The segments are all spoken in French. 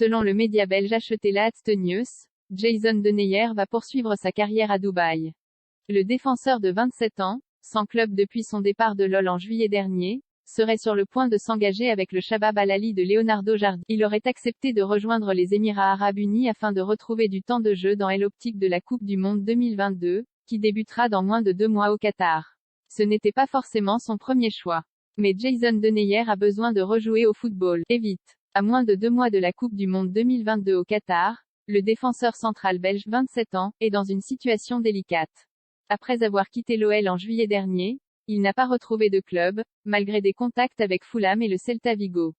Selon le média belge acheté Laatste Nieuws, Jason Denayer va poursuivre sa carrière à Dubaï. Le défenseur de 27 ans, sans club depuis son départ de LOL en juillet dernier, serait sur le point de s'engager avec le Shabab Al Ahly de Leonardo Jardim. Il aurait accepté de rejoindre les Émirats Arabes Unis afin de retrouver du temps de jeu dans l'optique de la Coupe du Monde 2022, qui débutera dans moins de 2 mois au Qatar. Ce n'était pas forcément son premier choix. Mais Jason Denayer a besoin de rejouer au football, et vite. À moins de 2 mois de la Coupe du Monde 2022 au Qatar, le défenseur central belge 27 ans, est dans une situation délicate. Après avoir quitté l'OL en juillet dernier, il n'a pas retrouvé de club, malgré des contacts avec Fulham et le Celta Vigo.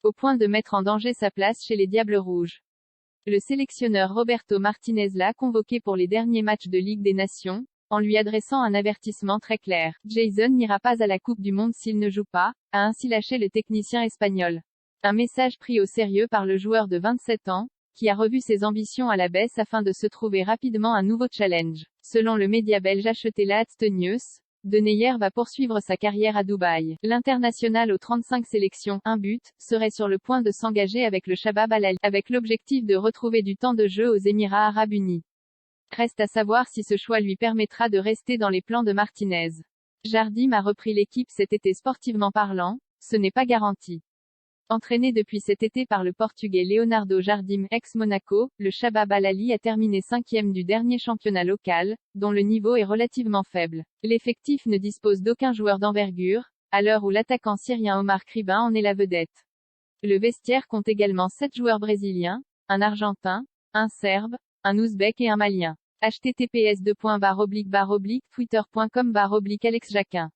Au point de mettre en danger sa place chez les Diables Rouges. Le sélectionneur Roberto Martinez l'a convoqué pour les derniers matchs de Ligue des Nations, en lui adressant un avertissement très clair. Jason n'ira pas à la Coupe du Monde s'il ne joue pas, a ainsi lâché le technicien espagnol. Un message pris au sérieux par le joueur de 27 ans, qui a revu ses ambitions à la baisse afin de se trouver rapidement un nouveau challenge. Selon le média belge acheté Laatste Nieuws, Denayer va poursuivre sa carrière à Dubaï. L'international aux 35 sélections, 1 but, serait sur le point de s'engager avec le Shabab Al Ahly, avec l'objectif de retrouver du temps de jeu aux Émirats Arabes Unis. Reste à savoir si ce choix lui permettra de rester dans les plans de Martinez. Jardim a repris l'équipe cet été sportivement parlant, ce n'est pas garanti. Entraîné depuis cet été par le Portugais Leonardo Jardim ex-Monaco, le Shabab Al Ahly a terminé 5e du dernier championnat local, dont le niveau est relativement faible. L'effectif ne dispose d'aucun joueur d'envergure, à l'heure où l'attaquant syrien Omar Kribin en est la vedette. Le vestiaire compte également 7 joueurs brésiliens, un argentin, un serbe, un ouzbek et un malien. https://twitter.com/Alex Jacquin